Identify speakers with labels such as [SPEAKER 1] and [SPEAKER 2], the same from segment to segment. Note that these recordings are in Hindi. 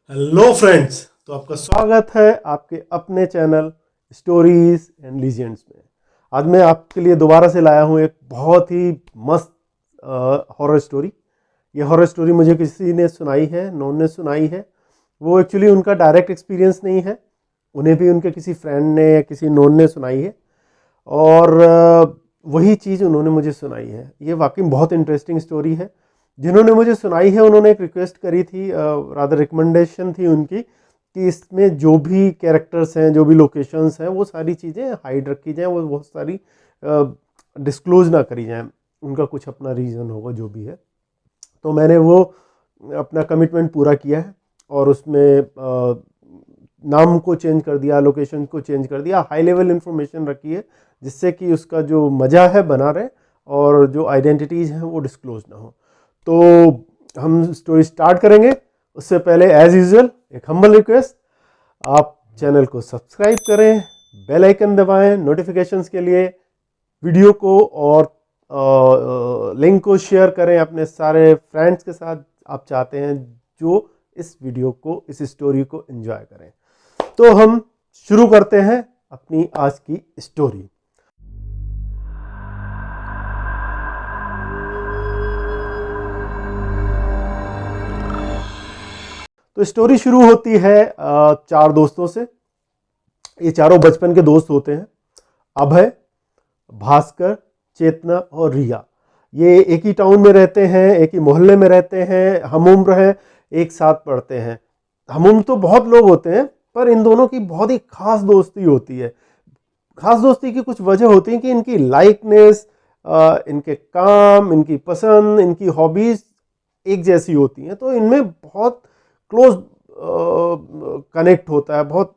[SPEAKER 1] हेलो फ्रेंड्स, तो आपका स्वागत है आपके अपने चैनल स्टोरीज एंड लीजेंड्स में। आज मैं आपके लिए दोबारा से लाया हूँ एक बहुत ही मस्त हॉरर स्टोरी। ये हॉरर स्टोरी मुझे किसी ने सुनाई है, नॉन ने सुनाई है। वो एक्चुअली उनका डायरेक्ट एक्सपीरियंस नहीं है, उन्हें भी उनके किसी फ्रेंड ने या किसी नॉन ने सुनाई है और वही चीज़ उन्होंने मुझे सुनाई है। ये वाकई बहुत इंटरेस्टिंग स्टोरी है। जिन्होंने मुझे सुनाई है उन्होंने एक रिक्वेस्ट करी थी, रादर रिकमेंडेशन थी उनकी, कि इसमें जो भी कैरेक्टर्स हैं, जो भी लोकेशंस हैं, वो सारी चीज़ें हाइड रखी जाएं, वो बहुत सारी डिस्क्लोज ना करी जाएं। उनका कुछ अपना रीज़न होगा जो भी है। तो मैंने वो अपना कमिटमेंट पूरा किया है और उसमें नाम को चेंज कर दिया, लोकेशन को चेंज कर दिया, हाई लेवल इन्फॉर्मेशन रखी है जिससे कि उसका जो मज़ा है बना रहे और जो आइडेंटिटीज़ हैं वो डिस्क्लोज ना हो। तो हम स्टोरी स्टार्ट करेंगे। उससे पहले एज यूजुअल एक हम्बल रिक्वेस्ट, आप चैनल को सब्सक्राइब करें, बेल आइकन दबाएं नोटिफिकेशंस के लिए, वीडियो को और लिंक को शेयर करें अपने सारे फ्रेंड्स के साथ आप चाहते हैं जो इस वीडियो को, इस स्टोरी को एंजॉय करें। तो हम शुरू करते हैं अपनी आज की स्टोरी। तो स्टोरी शुरू होती है चार दोस्तों से। ये चारों बचपन के दोस्त होते हैं, अभय, भास्कर, चेतना और रिया। ये एक ही टाउन में रहते हैं, एक ही मोहल्ले में रहते हैं, हम उम्र हैं, एक साथ पढ़ते हैं। हम उम्र तो बहुत लोग होते हैं पर इन दोनों की बहुत ही खास दोस्ती होती है। खास दोस्ती की कुछ वजह होती है कि इनकी लाइकनेस, इनके काम, इनकी पसंद, इनकी हॉबीज एक जैसी होती हैं। तो इनमें बहुत क्लोज कनेक्ट होता है, बहुत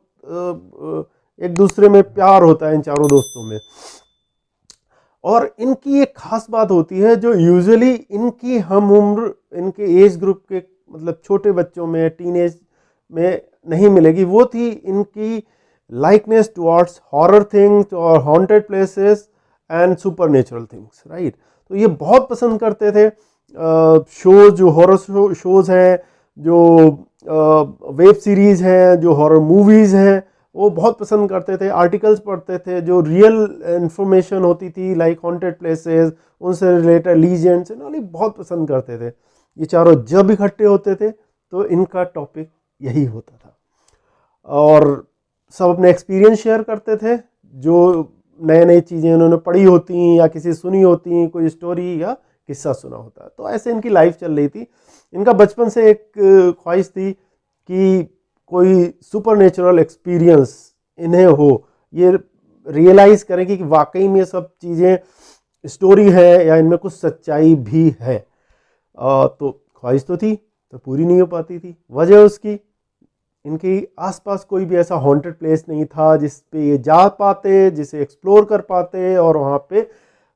[SPEAKER 1] एक दूसरे में प्यार होता है इन चारों दोस्तों में। और इनकी एक खास बात होती है जो यूजुअली इनकी हम उम्र, इनके एज ग्रुप के मतलब छोटे बच्चों में, टीनेज में नहीं मिलेगी। वो थी इनकी लाइकनेस टुवर्ड्स हॉरर थिंग्स और haunted places and supernatural things, right. तो ये बहुत पसंद करते थे शोज, जो हॉरर शोज हैं, जो वेब सीरीज़ हैं, जो हॉरर मूवीज़ हैं, वो बहुत पसंद करते थे। आर्टिकल्स पढ़ते थे जो रियल इंफॉर्मेशन होती थी, लाइक हॉन्टेड प्लेसेस, उनसे रिलेटेड लीजेंड्स एंड बहुत पसंद करते थे। ये चारों जब इकट्ठे होते थे तो इनका टॉपिक यही होता था और सब अपने एक्सपीरियंस शेयर करते थे। जो नए नई चीज़ें उन्होंने पढ़ी होती या किसी सुनी होती, कोई स्टोरी या किस्सा सुना होता। तो ऐसे इनकी लाइफ चल रही थी। इनका बचपन से एक ख्वाहिश थी कि कोई सुपर नेचुरल एक्सपीरियंस इन्हें हो, ये रियलाइज़ करें कि वाकई में सब चीज़ें स्टोरी है या इनमें कुछ सच्चाई भी है। तो ख्वाहिश तो थी, तो पूरी नहीं हो पाती थी। वजह उसकी, इनके आसपास कोई भी ऐसा हॉन्टेड प्लेस नहीं था जिस पे ये जा पाते, जिसे एक्सप्लोर कर पाते और वहाँ पे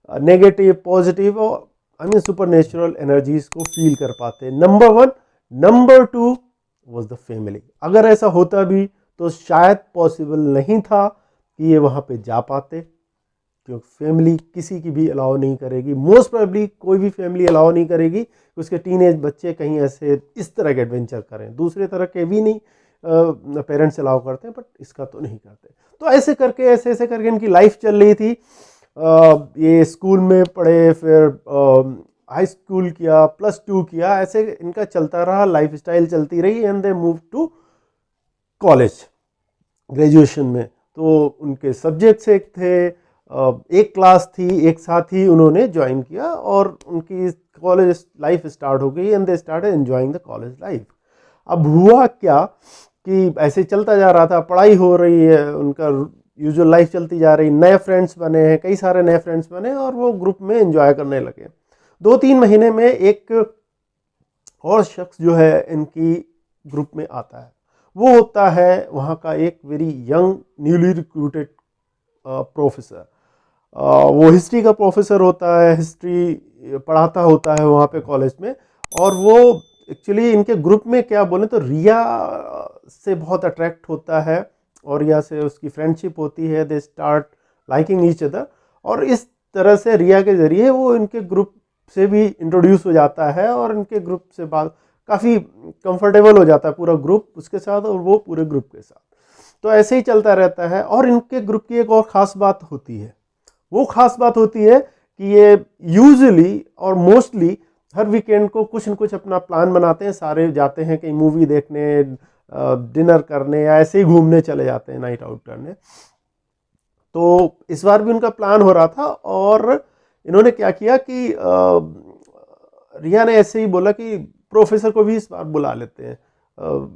[SPEAKER 1] नेगेटिव, पॉजिटिव और सुपर नेचुरल एनर्जीज को फील कर पाते। Number one. Number two was the family. अगर ऐसा होता भी तो शायद पॉसिबल नहीं था कि ये वहाँ पे जा पाते, क्योंकि फैमिली किसी की भी अलाउ नहीं करेगी। मोस्ट प्रोबेबली कोई भी फैमिली अलाउ नहीं करेगी कि उसके टीनेज बच्चे कहीं ऐसे इस तरह के एडवेंचर करें। दूसरे तरह के भी नहीं पेरेंट्स अलाउ करते हैं, बट इसका तो नहीं करते। तो ऐसे करके, ऐसे ऐसे करके इनकी लाइफ चल रही थी। ये स्कूल में पढ़े, फिर हाई स्कूल किया, +2 किया, ऐसे इनका चलता रहा, लाइफ स्टाइल चलती रही and they move to college, graduation में। तो उनके सब्जेक्ट्स एक थे, एक क्लास थी, एक साथ ही उन्होंने ज्वाइन किया और उनकी कॉलेज लाइफ स्टार्ट हो गई and they started enjoying the college life. अब हुआ क्या कि ऐसे चलता जा रहा था, पढ़ाई हो रही है, उनका यूजुअल लाइफ चलती जा रही, नए फ्रेंड्स बने हैं, कई सारे नए फ्रेंड्स बने और वो ग्रुप में एंजॉय करने लगे। 2-3 महीने में एक और शख्स जो है इनकी ग्रुप में आता है। वो होता है वहाँ का एक very young newly recruited professor. वो हिस्ट्री का प्रोफेसर होता है, हिस्ट्री पढ़ाता होता है वहाँ पे कॉलेज में। और वो एक्चुअली इनके ग्रुप में क्या बोले तो रिया से बहुत अट्रैक्ट होता है और रिया से उसकी फ्रेंडशिप होती है। They start liking each other और इस तरह से रिया के ज़रिए वो इनके ग्रुप से भी इंट्रोड्यूस हो जाता है और इनके ग्रुप से बात काफ़ी कंफर्टेबल हो जाता है पूरा ग्रुप उसके साथ और वो पूरे ग्रुप के साथ। तो ऐसे ही चलता रहता है। और इनके ग्रुप की एक और ख़ास बात होती है, वो ख़ास बात होती है कि ये यूजुअली और मोस्टली हर वीकेंड को कुछ न कुछ अपना प्लान बनाते हैं, सारे जाते हैं कहीं मूवी देखने, डिनर करने या ऐसे ही घूमने चले जाते हैं, नाइट आउट करने। तो इस बार भी उनका प्लान हो रहा था और इन्होंने क्या किया कि रिया ने ऐसे ही बोला कि प्रोफेसर को भी इस बार बुला लेते हैं,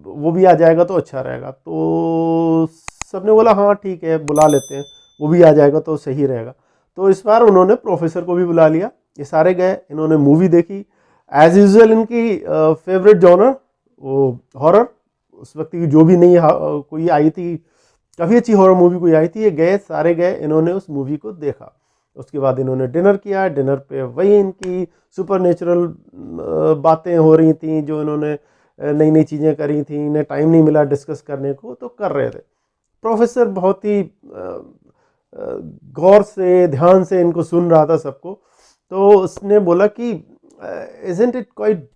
[SPEAKER 1] वो भी आ जाएगा तो अच्छा रहेगा। तो सबने बोला हाँ ठीक है बुला लेते हैं, वो भी आ जाएगा तो सही रहेगा। तो इस बार उन्होंने प्रोफेसर को भी बुला लिया, ये सारे गए, इन्होंने मूवी देखी। एज यूजुअल इनकी फेवरेट जॉनर वो हॉरर, उस वक्त की जो भी नई कोई आई थी, काफ़ी अच्छी हॉरर मूवी कोई आई थी, ये गए, सारे गए, इन्होंने उस मूवी को देखा। उसके बाद इन्होंने डिनर किया, डिनर पे वही इनकी सुपर नेचुरल बातें हो रही थी, जो इन्होंने नई नई चीज़ें करी थी, इन्हें टाइम नहीं मिला डिस्कस करने को तो कर रहे थे। प्रोफेसर बहुत ही गौर से ध्यान से इनको सुन रहा था सबको। तो उसने बोला कि इजंट इट क्वाइट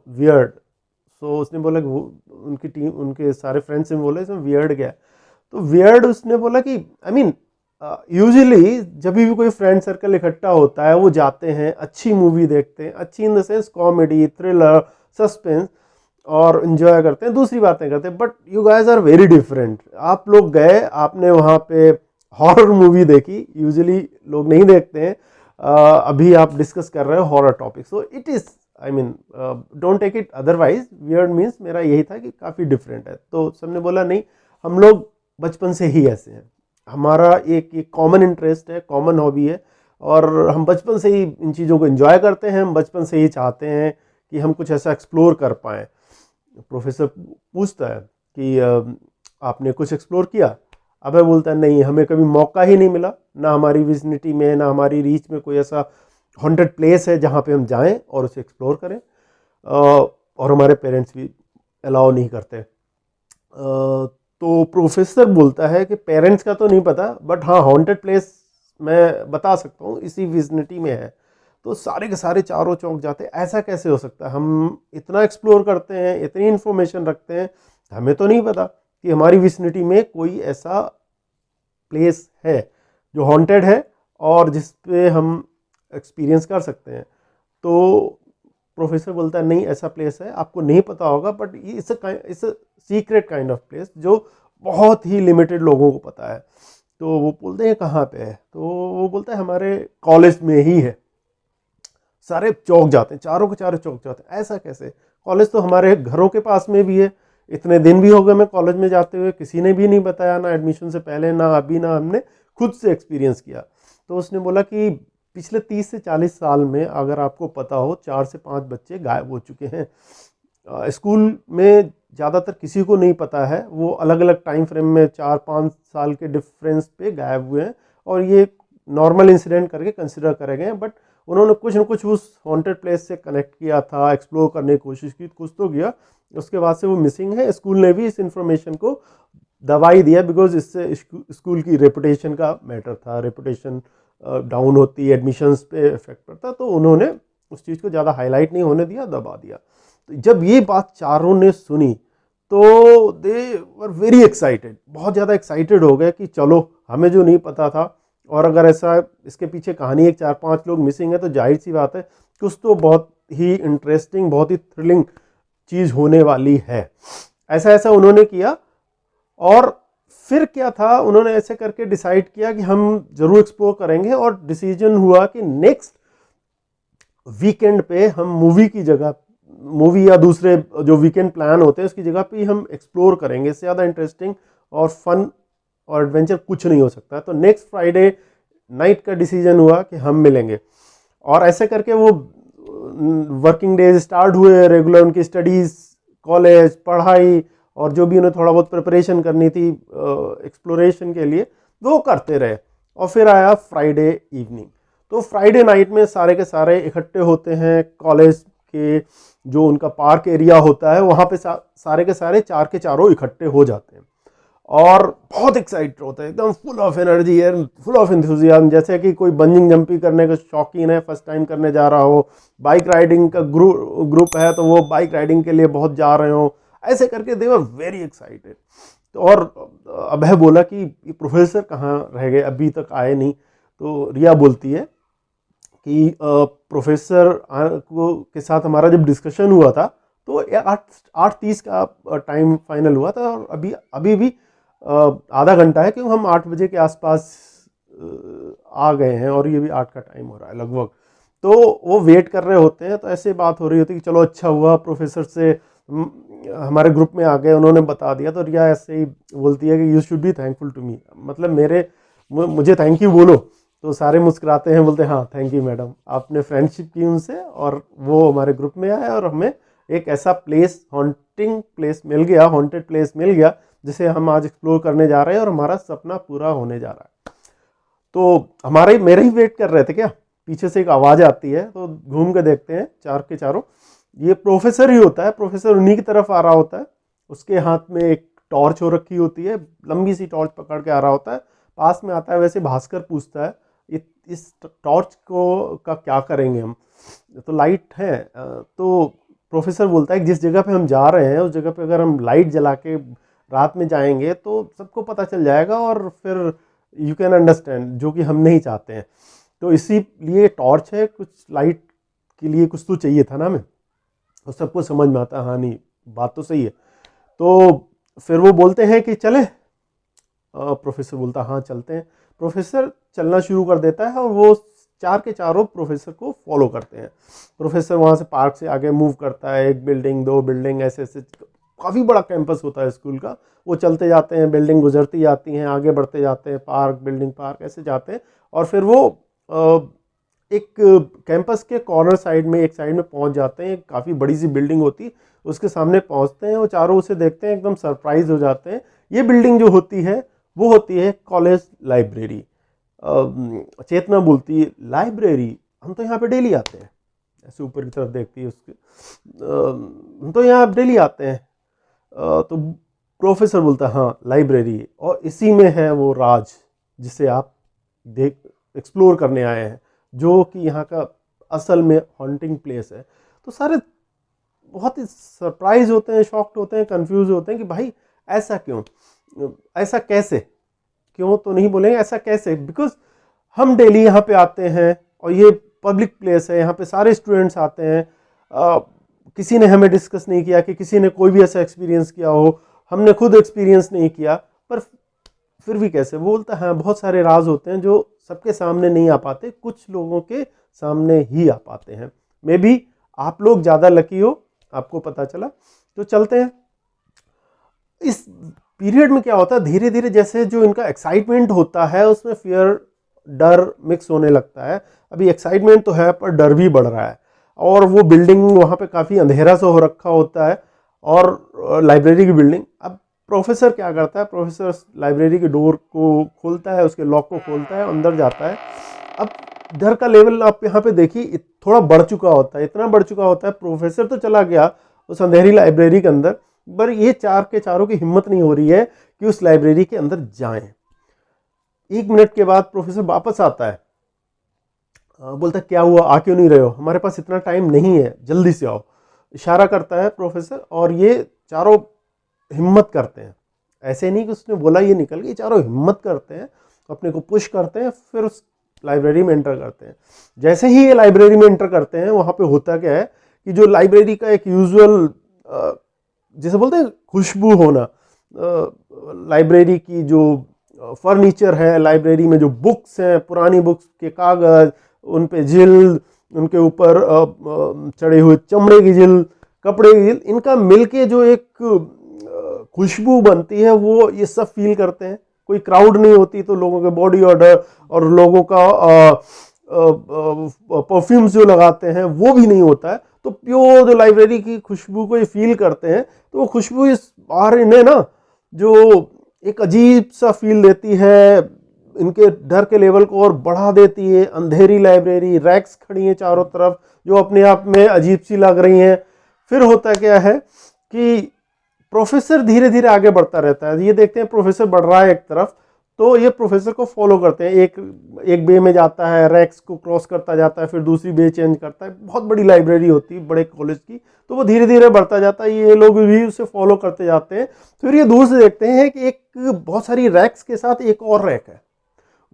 [SPEAKER 1] वियर्ड। सो उसने बोला कि उनकी टीम, उनके सारे फ्रेंड्स से बोला इसमें वियर्ड क्या है। तो वियर्ड उसने बोला कि आई मीन यूजुअली जब भी कोई फ्रेंड सर्कल इकट्ठा होता है वो जाते हैं, अच्छी मूवी देखते हैं, अच्छी in the sense comedy, thriller, suspense, और इन्जॉय करते हैं, दूसरी बातें करते हैं। But you guys are very different. आप लोग गए, आपने वहाँ पे हॉरर मूवी देखी, यूजुअली लोग नहीं देखते हैं। अभी आप डिस्कस कर रहे हो horror topic. So it is I mean don't take it otherwise, weird means मेरा यही था कि काफ़ी डिफरेंट है। तो सबने बोला नहीं, हम लोग बचपन से ही ऐसे हैं, हमारा एक कॉमन इंटरेस्ट है, कॉमन हॉबी है, और हम बचपन से ही इन चीज़ों को एंजॉय करते हैं, हम बचपन से ही चाहते हैं कि हम कुछ ऐसा एक्सप्लोर कर पाएँ। प्रोफेसर पूछता है कि आपने कुछ एक्सप्लोर किया? अभय बोलता है नहीं, हमें कभी मौका ही नहीं मिला, ना हमारी विसिनिटी में, ना हमारी रीच में कोई ऐसा हॉन्टेड प्लेस है जहाँ पे हम जाएं और उसे एक्सप्लोर करें, और हमारे पेरेंट्स भी अलाउ नहीं करते। तो प्रोफेसर बोलता है कि पेरेंट्स का तो नहीं पता, बट हाँ हॉन्टेड प्लेस मैं बता सकता हूँ, इसी विसिनिटी में है। तो सारे के सारे चारों चौंक जाते, ऐसा कैसे हो सकता है, हम इतना एक्सप्लोर करते हैं, इतनी इन्फॉर्मेशन रखते हैं, हमें तो नहीं पता कि हमारी विसिनिटी में कोई ऐसा प्लेस है जो हॉन्टेड है और जिस पे हम एक्सपीरियंस कर सकते हैं। तो प्रोफेसर बोलता है नहीं, ऐसा प्लेस है, आपको नहीं पता होगा, बट ये it's a secret kind of place जो बहुत ही लिमिटेड लोगों को पता है। तो वो बोलते हैं कहाँ पे है? तो वो बोलता है हमारे कॉलेज में ही है। सारे चौक जाते हैं, चारों के चारों चौक जाते हैं, ऐसा कैसे? कॉलेज तो हमारे घरों के पास में भी है, इतने दिन भी हो गए मैं कॉलेज में जाते हुए, किसी ने भी नहीं बताया, ना एडमिशन से पहले, ना अभी, ना हमने खुद से एक्सपीरियंस किया। तो उसने बोला कि पिछले 30 से 40 साल में अगर आपको पता हो 4 से 5 बच्चे गायब हो चुके हैं। स्कूल में ज़्यादातर किसी को नहीं पता है, वो अलग अलग टाइम फ्रेम में 4-5 साल के डिफरेंस पे गायब हुए हैं, और ये नॉर्मल इंसिडेंट करके कंसिडर करे गए हैं। बट उन्होंने कुछ न कुछ उस हॉन्टेड प्लेस से कनेक्ट किया था, एक्सप्लोर करने की कोशिश की, कुछ तो किया, उसके बाद से वो मिसिंग है। स्कूल ने भी इस इंफॉर्मेशन को दवाई दिया, बिकॉज इससे स्कूल की रेपुटेशन का मैटर था, रेपुटेशन डाउन होती, एडमिशन्स पे इफेक्ट पड़ता, तो उन्होंने उस चीज़ को ज़्यादा हाईलाइट नहीं होने दिया, दबा दिया। तो जब ये बात चारों ने सुनी तो दे वर वेरी एक्साइटेड, बहुत ज़्यादा एक्साइटेड हो गए कि चलो, हमें जो नहीं पता था, और अगर ऐसा इसके पीछे कहानी एक 4-5 लोग मिसिंग है तो जाहिर सी बात है कुछ तो बहुत ही इंटरेस्टिंग, बहुत ही थ्रिलिंग चीज़ होने वाली है। ऐसा ऐसा उन्होंने किया, और फिर क्या था, उन्होंने ऐसे करके डिसाइड किया कि हम ज़रूर एक्सप्लोर करेंगे, और डिसीजन हुआ कि नेक्स्ट वीकेंड पे हम मूवी की जगह, मूवी या दूसरे जो वीकेंड प्लान होते हैं उसकी जगह पे हम एक्सप्लोर करेंगे। इससे ज़्यादा इंटरेस्टिंग और फन और एडवेंचर कुछ नहीं हो सकता। तो नेक्स्ट फ्राइडे नाइट का डिसीजन हुआ कि हम मिलेंगे, और ऐसे करके वो वर्किंग डेज स्टार्ट हुए, रेगुलर उनकी स्टडीज़, कॉलेज, पढ़ाई, और जो भी उन्हें थोड़ा बहुत प्रिपरेशन करनी थी एक्सप्लोरेशन के लिए, वो करते रहे। और फिर आया फ्राइडे इवनिंग। तो फ्राइडे नाइट में सारे के सारे इकट्ठे होते हैं, कॉलेज के जो उनका पार्क एरिया होता है वहाँ पे सारे के सारे चार के चारों इकट्ठे हो जाते हैं। और बहुत एक्साइटेड होते हैं, एकदम फुल ऑफ एनर्जी है, फुल ऑफ इंथुजियाज्म, जैसे कि कोई बंजिंग जंपिंग करने का शौकीन है, फर्स्ट टाइम करने जा रहा हो, बाइक राइडिंग का ग्रुप है तो वो बाइक राइडिंग के लिए बहुत जा रहे हो, ऐसे करके दे वर वेरी एक्साइटेड। तो और अभय बोला कि ये प्रोफेसर कहाँ रह गए, अभी तक आए नहीं। तो रिया बोलती है कि प्रोफेसर को के साथ हमारा जब डिस्कशन हुआ था तो 8:30 का टाइम फाइनल हुआ था, और अभी अभी भी आधा घंटा है, क्योंकि हम 8 बजे के आसपास आ गए हैं और ये भी 8 का टाइम हो रहा है लगभग। तो वो वेट कर रहे होते हैं, तो ऐसे बात हो रही होती है कि चलो अच्छा हुआ प्रोफेसर से हमारे ग्रुप में आ गए, उन्होंने बता दिया। तो रिया ऐसे ही बोलती है कि you should be thankful to me, मतलब मुझे थैंक यू बोलो। तो सारे मुस्कुराते हैं, बोलते हैं हाँ थैंक यू मैडम, आपने फ्रेंडशिप की उनसे और वो हमारे ग्रुप में आए और हमें एक ऐसा प्लेस, हॉन्टिंग प्लेस मिल गया, हॉन्टेड प्लेस मिल गया जिसे हम आज एक्सप्लोर करने जा रहे हैं और हमारा सपना पूरा होने जा रहा है। तो हमारे मेरे ही वेट कर रहे थे क्या, पीछे से एक आवाज़ आती है, तो घूम के देखते हैं चार के चारों, ये प्रोफेसर ही होता है। प्रोफेसर उन्हीं की तरफ आ रहा होता है, उसके हाथ में एक टॉर्च हो रखी होती है, लंबी सी टॉर्च पकड़ के आ रहा होता है। पास में आता है, वैसे भास्कर पूछता है इस टॉर्च को का क्या करेंगे हम, तो लाइट है। तो प्रोफेसर बोलता है जिस जगह पे हम जा रहे हैं उस जगह पे अगर हम लाइट जला के रात में जाएंगे तो सबको पता चल जाएगा और फिर यू कैन अंडरस्टैंड, जो कि हम नहीं चाहते हैं। तो इसीलिए टॉर्च है, कुछ लाइट के लिए कुछ तो चाहिए था ना हमें, तो सबको समझ में आता है हाँ नहीं बात तो सही है। तो फिर वो बोलते हैं कि चले, प्रोफेसर बोलता हाँ चलते हैं। प्रोफेसर चलना शुरू कर देता है और वो चार के चारों प्रोफेसर को फॉलो करते हैं। प्रोफेसर वहाँ से पार्क से आगे मूव करता है, एक बिल्डिंग, दो बिल्डिंग, ऐसे ऐसे काफ़ी बड़ा कैंपस होता है स्कूल का। वो चलते जाते हैं, बिल्डिंग गुजरती जाती हैं, आगे बढ़ते जाते हैं, पार्क बिल्डिंग पार्क ऐसे जाते हैं, और फिर वो एक कैंपस के कॉर्नर साइड में, एक साइड में पहुंच जाते हैं। काफ़ी बड़ी सी बिल्डिंग होती है, उसके सामने पहुंचते हैं, वो चारों उसे देखते हैं, एकदम सरप्राइज हो जाते हैं। ये बिल्डिंग जो होती है वो होती है कॉलेज लाइब्रेरी। चेतना बोलती है लाइब्रेरी, हम तो यहाँ पे डेली आते हैं, ऐसे ऊपर की तरफ देखती है उसके, हम तो यहाँ डेली आते हैं। तो प्रोफेसर बोलता है हाँ लाइब्रेरी, और इसी में है वो राज जिसे आप देख एक्सप्लोर करने आए हैं, जो कि यहाँ का असल में हॉन्टिंग प्लेस है। तो सारे बहुत ही सरप्राइज होते हैं, शॉक्ड होते हैं, कंफ्यूज होते हैं कि भाई ऐसा क्यों, ऐसा कैसे, क्यों तो नहीं बोलेंगे, ऐसा कैसे, बिकॉज हम डेली यहाँ पे आते हैं और ये पब्लिक प्लेस है, यहाँ पे सारे स्टूडेंट्स आते हैं। किसी ने हमें डिस्कस नहीं किया कि किसी ने कोई भी ऐसा एक्सपीरियंस किया हो, हमने खुद एक्सपीरियंस नहीं किया, पर फिर भी कैसे। वो बोलता है बहुत सारे राज होते हैं जो सबके सामने नहीं आ पाते, कुछ लोगों के सामने ही आ पाते हैं। मे बी आप लोग ज़्यादा लकी हो, आपको पता चला। तो चलते हैं। इस पीरियड में क्या होता है, धीरे धीरे जैसे जो इनका एक्साइटमेंट होता है उसमें फियर, डर मिक्स होने लगता है। अभी एक्साइटमेंट तो है पर डर भी बढ़ रहा है, और वो बिल्डिंग वहाँ पे काफ़ी अंधेरा सा हो रखा होता है, और लाइब्रेरी की बिल्डिंग। अब प्रोफेसर क्या करता है, प्रोफेसर लाइब्रेरी के डोर को खोलता है, उसके लॉक को खोलता है, अंदर जाता है। अब डर का लेवल आप यहाँ पे देखिए थोड़ा बढ़ चुका होता है, इतना बढ़ चुका होता है, प्रोफेसर तो चला गया उस अंधेरी लाइब्रेरी के अंदर, पर ये चार के चारों की हिम्मत नहीं हो रही है कि उस लाइब्रेरी के अंदर जाएं। 1 मिनट के बाद प्रोफेसर वापस आता है, बोलता क्या हुआ, आ क्यों नहीं रहे हो, हमारे पास इतना टाइम नहीं है, जल्दी से आओ। इशारा करता है प्रोफेसर, और ये चारों हिम्मत करते हैं। ऐसे नहीं कि उसने बोला ये निकल गई, चारों हिम्मत करते हैं, अपने को पुश करते हैं, फिर उस लाइब्रेरी में एंटर करते हैं। जैसे ही ये लाइब्रेरी में एंटर करते हैं, वहाँ पे होता क्या है कि जो लाइब्रेरी का एक यूजुअल जैसे बोलते हैं खुशबू होना, लाइब्रेरी की जो फर्नीचर है, लाइब्रेरी में जो बुक्स हैं, पुरानी बुक्स के कागज़, उन पे जिल्द, उनके ऊपर चढ़े हुए चमड़े की जिल्द, कपड़े की जिल्द, इनका मिलके जो एक खुशबू बनती है, वो ये सब फील करते हैं। कोई क्राउड नहीं होती तो लोगों के बॉडी ऑर्डर और लोगों का परफ्यूम्स जो लगाते हैं वो भी नहीं होता है। तो प्योर जो लाइब्रेरी की खुशबू को ये फील करते हैं, तो वो खुशबू इस बाहर इन्हें ना जो एक अजीब सा फील देती है, इनके डर के लेवल को और बढ़ा देती है। अंधेरी लाइब्रेरी, रैक्स खड़ी हैं चारों तरफ जो अपने आप में अजीब सी लग रही हैं। फिर होता क्या है कि प्रोफेसर धीरे धीरे आगे बढ़ता रहता है। ये देखते हैं प्रोफेसर बढ़ रहा है एक तरफ, तो ये प्रोफेसर को फॉलो करते हैं। एक बे में जाता है, रैक्स को क्रॉस करता जाता है, फिर दूसरी बे चेंज करता है। बहुत बड़ी लाइब्रेरी होती है बड़े कॉलेज की, तो वो धीरे धीरे बढ़ता जाता है। ये लोग भी उसे फॉलो करते जाते हैं। फिर ये दूर से देखते हैं कि एक बहुत सारी रैक्स के साथ एक और रैक है।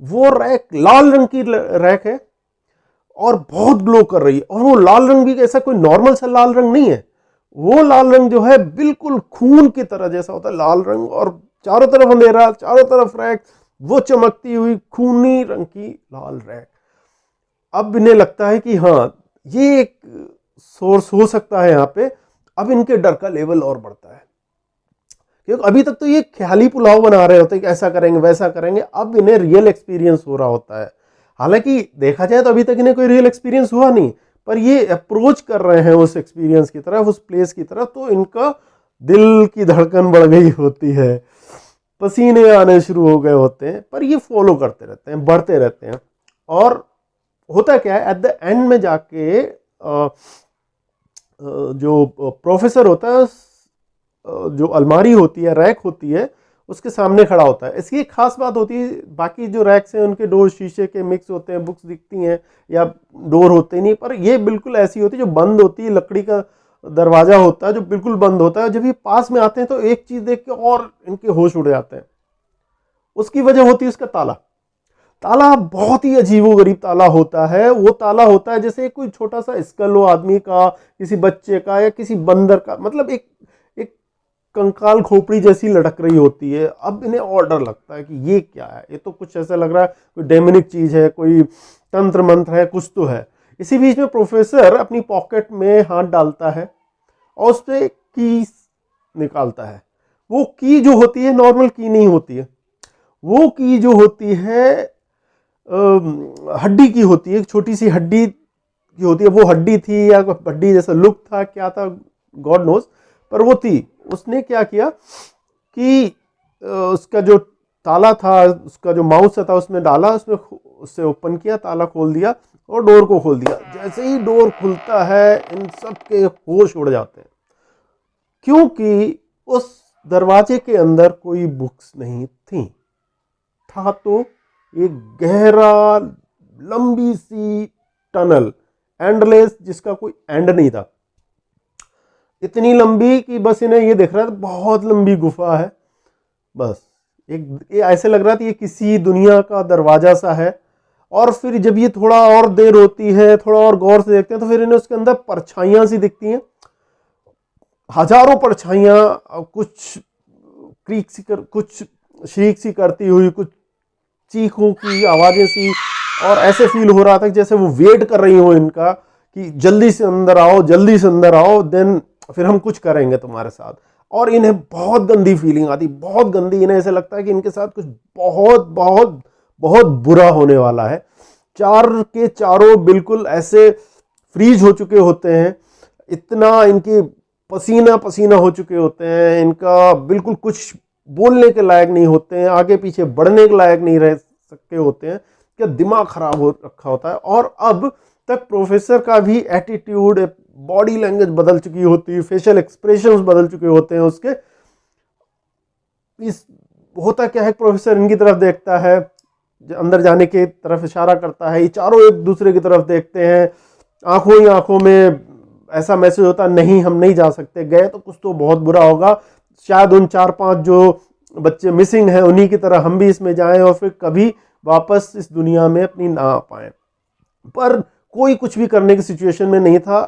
[SPEAKER 1] वो रैक लाल रंग की रैक है और बहुत ग्लो कर रही है। और वो लाल रंग भी ऐसा कोई नॉर्मल सा लाल रंग नहीं है, वो लाल रंग जो है बिल्कुल खून की तरह जैसा होता है लाल रंग, और चारों तरफ अंधेरा, चारों तरफ रैक, वो चमकती हुई खूनी रंग की लाल रैक। अब इन्हें लगता है कि हाँ, ये एक सोर्स हो सकता है यहाँ पे। अब इनके डर का लेवल और बढ़ता है, क्योंकि अभी तक तो ये ख्याली पुलाव बना रहे होते हैं कि ऐसा करेंगे वैसा करेंगे। अब इन्हें रियल एक्सपीरियंस हो रहा होता है। हालांकि देखा जाए तो अभी तक इन्हें कोई रियल एक्सपीरियंस हुआ नहीं, पर ये अप्रोच कर रहे हैं उस एक्सपीरियंस की तरफ, उस प्लेस की तरफ, तो इनका दिल की धड़कन बढ़ गई होती है, पसीने आने शुरू हो गए होते हैं। पर ये फॉलो करते रहते हैं, बढ़ते रहते हैं। और होता क्या है, एट द एंड में जाके जो प्रोफेसर होता है, जो अलमारी होती है, रैक होती है, उसके सामने खड़ा होता है। इसकी एक खास बात होती है, बाकी जो रैक्स हैं उनके डोर शीशे के मिक्स होते हैं, बुक्स दिखती हैं या डोर होते नहीं, पर ये बिल्कुल ऐसी होती है जो बंद होती है, लकड़ी का दरवाजा होता है जो बिल्कुल बंद होता है। जब ये पास में आते हैं तो एक चीज देख के और इनके होश उड़ जाते हैं। उसकी वजह होती है उसका ताला। ताला बहुत ही अजीबोगरीब ताला होता है। वो ताला होता है जैसे कोई छोटा सा स्कल हो आदमी का, किसी बच्चे का या किसी बंदर का, मतलब एक कंकाल खोपड़ी जैसी लटक रही होती है। अब इन्हें और डर लगता है कि ये क्या है, ये तो कुछ ऐसा लग रहा है कोई डेमोनिक चीज है, कोई तंत्र मंत्र है, कुछ तो है। इसी बीच में प्रोफेसर अपनी पॉकेट में हाथ डालता है और उससे की निकालता है। वो की जो होती है नॉर्मल की नहीं होती है, वो की जो होती है हड्डी की होती है, एक छोटी सी हड्डी की होती है। वो हड्डी थी या हड्डी जैसा लुक था, क्या था गॉड नोज, पर वो थी। उसने क्या किया कि उसका जो ताला था, उसका जो माउस था, उसमें डाला, उसमें उससे ओपन किया, ताला खोल दिया और डोर को खोल दिया। जैसे ही डोर खुलता है इन सब के होश उड़ जाते हैं, क्योंकि उस दरवाजे के अंदर कोई बुक्स नहीं थी। था तो एक गहरा लंबी सी टनल, एंडलेस, जिसका कोई एंड नहीं था। इतनी लंबी कि बस इन्हें ये दिख रहा था बहुत लंबी गुफा है, बस ये ऐसे लग रहा था ये किसी दुनिया का दरवाजा सा है। और फिर जब ये थोड़ा और देर होती है, थोड़ा और गौर से देखते हैं, तो फिर इन्हें उसके अंदर परछाइयां सी दिखती हैं, हजारों परछाइयां, कुछ क्रीक सी कुछ श्रीक सी करती हुई, कुछ चीखों की आवाजें सी, और ऐसे फील हो रहा था जैसे वो वेट कर रही हो इनका कि जल्दी से अंदर आओ, जल्दी से अंदर आओ, देन फिर हम कुछ करेंगे तुम्हारे साथ। और इन्हें बहुत गंदी फीलिंग आती, बहुत गंदी। इन्हें ऐसा लगता है कि इनके साथ कुछ बहुत बहुत बहुत बुरा होने वाला है। चार के चारों बिल्कुल ऐसे फ्रीज हो चुके होते हैं, इतना इनके पसीना पसीना हो चुके होते हैं, इनका बिल्कुल कुछ बोलने के लायक नहीं होते हैं, आगे पीछे बढ़ने के लायक नहीं रह सकते होते हैं, क्या दिमाग खराब हो रखा होता है। और अब तक प्रोफेसर का भी एटीट्यूड, बॉडी लैंग्वेज बदल चुकी होती है, फेशियल एक्सप्रेशंस बदल चुके होते हैं उसके। इस होता क्या है, प्रोफेसर इनकी तरफ देखता है, अंदर जाने की तरफ इशारा करता है, ये चारों एक दूसरे की तरफ देखते हैं, आंखों ही आंखों में ऐसा मैसेज होता है नहीं हम नहीं जा सकते, गए तो कुछ तो बहुत बुरा होगा, शायद उन 4-5 जो बच्चे मिसिंग हैं उन्हीं की तरह हम भी इसमें जाएं और फिर कभी वापस इस दुनिया में अपनी ना आ पाए। पर कोई कुछ भी करने की सिचुएशन में नहीं था,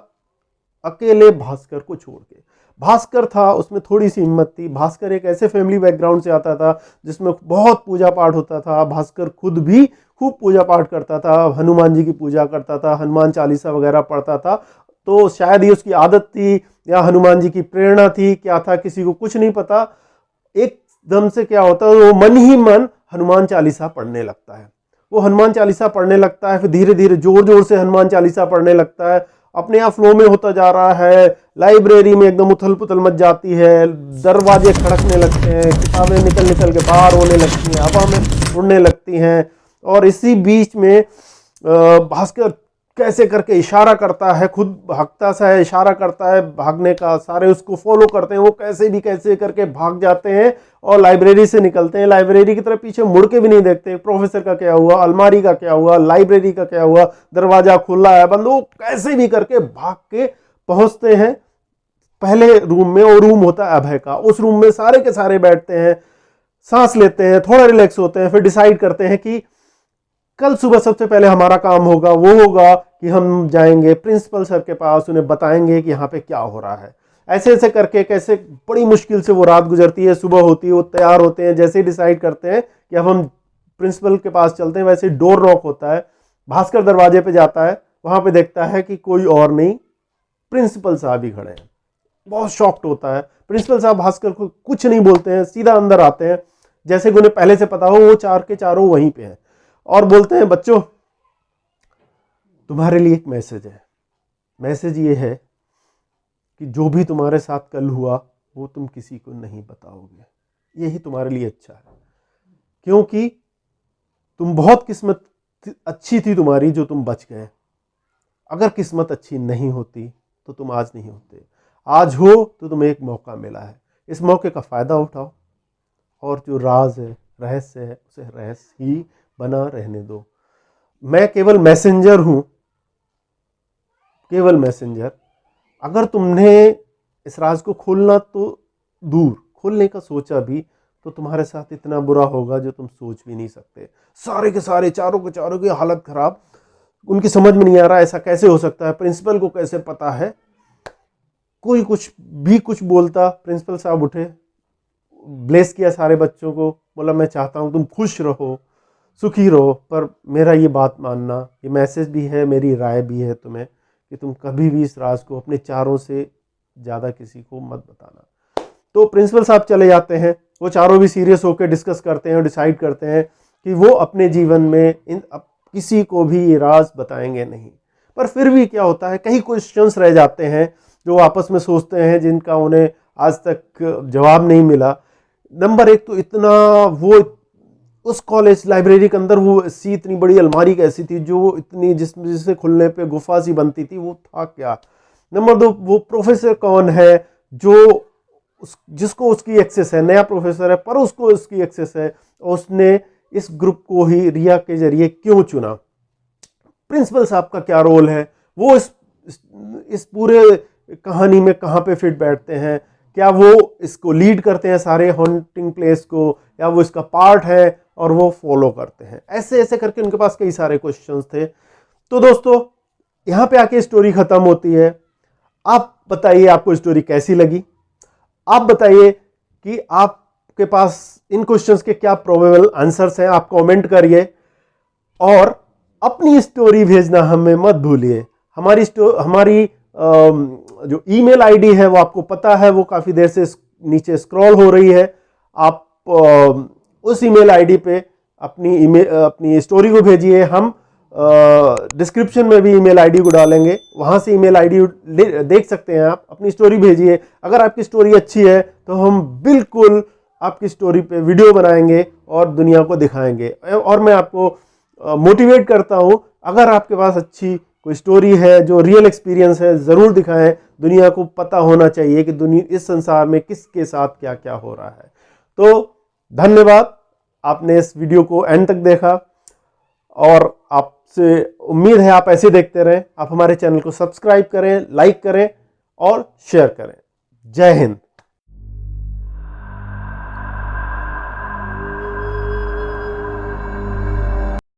[SPEAKER 1] अकेले भास्कर को छोड़ के। भास्कर था, उसमें थोड़ी सी हिम्मत थी। भास्कर एक ऐसे फैमिली बैकग्राउंड से आता था जिसमें बहुत पूजा पाठ होता था। भास्कर खुद भी खूब पूजा पाठ करता था, हनुमान जी की पूजा करता था, हनुमान चालीसा वगैरह पढ़ता था। तो शायद ये उसकी आदत थी या हनुमान जी की प्रेरणा थी, क्या था किसी को कुछ नहीं पता। एकदम से क्या होता है, वो मन ही मन हनुमान चालीसा पढ़ने लगता है। वो हनुमान चालीसा पढ़ने लगता है, फिर धीरे धीरे जोर जोर से हनुमान चालीसा पढ़ने लगता है, अपने आप फ्लो में होता जा रहा है। लाइब्रेरी में एकदम उथल पुथल मच जाती है, दरवाजे खड़कने लगते हैं, किताबें निकल निकल के बाहर होने लगती हैं, हवा में उड़ने लगती हैं। और इसी बीच में भास्कर कैसे करके इशारा करता है, खुद भागता सा है, इशारा करता है भागने का, सारे उसको फॉलो करते हैं, वो कैसे करके भाग जाते हैं और लाइब्रेरी से निकलते हैं। लाइब्रेरी की तरफ पीछे मुड़ के भी नहीं देखते, प्रोफेसर का क्या हुआ, अलमारी का क्या हुआ, लाइब्रेरी का क्या हुआ, दरवाजा खुला है बंद, वो कैसे भी करके भाग के पहुंचते हैं पहले रूम में। वो रूम होता है अभय का। उस रूम में सारे के सारे बैठते हैं, सांस लेते हैं, थोड़ा रिलैक्स होते हैं, फिर डिसाइड करते हैं कि कल सुबह सबसे पहले हमारा काम होगा वो होगा कि हम जाएंगे प्रिंसिपल सर के पास, उन्हें बताएंगे कि यहाँ पे क्या हो रहा है। ऐसे ऐसे करके कैसे बड़ी मुश्किल से वो रात गुजरती है, सुबह होती है, वो तैयार होते हैं। जैसे ही डिसाइड करते हैं कि अब हम प्रिंसिपल के पास चलते हैं, वैसे डोर नॉक होता है। भास्कर दरवाजे पे जाता है, वहां पे देखता है कि कोई और नहीं, प्रिंसिपल साहब ही खड़े हैं। बहुत शॉक्ड होता है। प्रिंसिपल साहब भास्कर को कुछ नहीं बोलते हैं, सीधा अंदर आते हैं, जैसे कि उन्हें पहले से पता हो वो चार के चारों वहीं पे हैं, और बोलते हैं बच्चों तुम्हारे लिए एक मैसेज है। मैसेज ये है कि जो भी तुम्हारे साथ कल हुआ वो तुम किसी को नहीं बताओगे, यही तुम्हारे लिए अच्छा है, क्योंकि तुम बहुत किस्मत अच्छी थी तुम्हारी जो तुम बच गए। अगर किस्मत अच्छी नहीं होती तो तुम आज नहीं होते। आज हो तो तुम्हें एक मौका मिला है, इस मौके का फ़ायदा उठाओ और जो राज है, रहस्य है, उसे रहस्य ही बना रहने दो। मैं केवल मैसेंजर हूं, केवल मैसेंजर। अगर तुमने इस राज को खोलना तो दूर, खोलने का सोचा भी तो तुम्हारे साथ इतना बुरा होगा जो तुम सोच भी नहीं सकते। सारे के सारे चारों के चारों की हालत खराब, उनकी समझ में नहीं आ रहा ऐसा कैसे हो सकता है, प्रिंसिपल को कैसे पता है। कोई कुछ बोलता, प्रिंसिपल साहब उठे, ब्लेस किया सारे बच्चों को, बोला मैं चाहता हूं तुम खुश रहो, सुखी रहो, पर मेरा ये बात मानना, ये मैसेज भी है, मेरी राय भी है तुम्हें कि तुम कभी भी इस राज को अपने चारों से ज़्यादा किसी को मत बताना। तो प्रिंसिपल साहब चले जाते हैं। वो चारों भी सीरियस होकर डिस्कस करते हैं और डिसाइड करते हैं कि वो अपने जीवन में किसी को भी ये राज बताएंगे नहीं। पर फिर भी क्या होता है, कई क्वेश्चंस रह जाते हैं जो आपस में सोचते हैं, जिनका उन्हें आज तक जवाब नहीं मिला। नंबर एक तो इतना वो उस कॉलेज लाइब्रेरी के अंदर वो सी इतनी बड़ी अलमारी कैसी थी जो इतनी जिसे खुलने पे गुफा सी बनती थी, वो था क्या। नंबर दो, वो प्रोफेसर कौन है जो जिसको उसकी एक्सेस है, नया प्रोफेसर है पर उसको उसकी एक्सेस है, और उसने इस ग्रुप को ही रिया के जरिए क्यों चुना। प्रिंसिपल साहब का क्या रोल है, वो इस पूरे कहानी में कहाँ पे फिट बैठते हैं, क्या वो इसको लीड करते हैं सारे हॉन्टिंग प्लेस को, या वो इसका पार्ट है और वो फॉलो करते हैं। ऐसे ऐसे करके उनके पास कई सारे क्वेश्चंस थे। तो दोस्तों यहाँ पे आके स्टोरी खत्म होती है। आप बताइए आपको स्टोरी कैसी लगी। आप बताइए कि आपके पास इन क्वेश्चंस के क्या प्रोबेबल आंसर्स हैं। आप कमेंट करिए और अपनी स्टोरी भेजना हमें मत भूलिए। हमारी जो ईमेल आईडी है वो आपको पता है, वो काफ़ी देर से नीचे स्क्रॉल हो रही है। आप उस ईमेल आईडी पे अपनी स्टोरी को भेजिए। हम डिस्क्रिप्शन में भी ईमेल आईडी को डालेंगे, वहाँ से ईमेल आईडी देख सकते हैं। आप अपनी स्टोरी भेजिए। अगर आपकी स्टोरी अच्छी है तो हम बिल्कुल आपकी स्टोरी पे वीडियो बनाएंगे और दुनिया को दिखाएंगे। और मैं आपको मोटिवेट करता हूं, अगर आपके पास अच्छी कोई स्टोरी है जो रियल एक्सपीरियंस है, ज़रूर दिखाएं। दुनिया को पता होना चाहिए कि दुनिया इस संसार में किसके साथ क्या क्या हो रहा है। तो धन्यवाद, आपने इस वीडियो को एंड तक देखा और आपसे उम्मीद है आप ऐसे देखते रहें। आप हमारे चैनल को सब्सक्राइब करें, लाइक करें और शेयर करें। जय हिंद।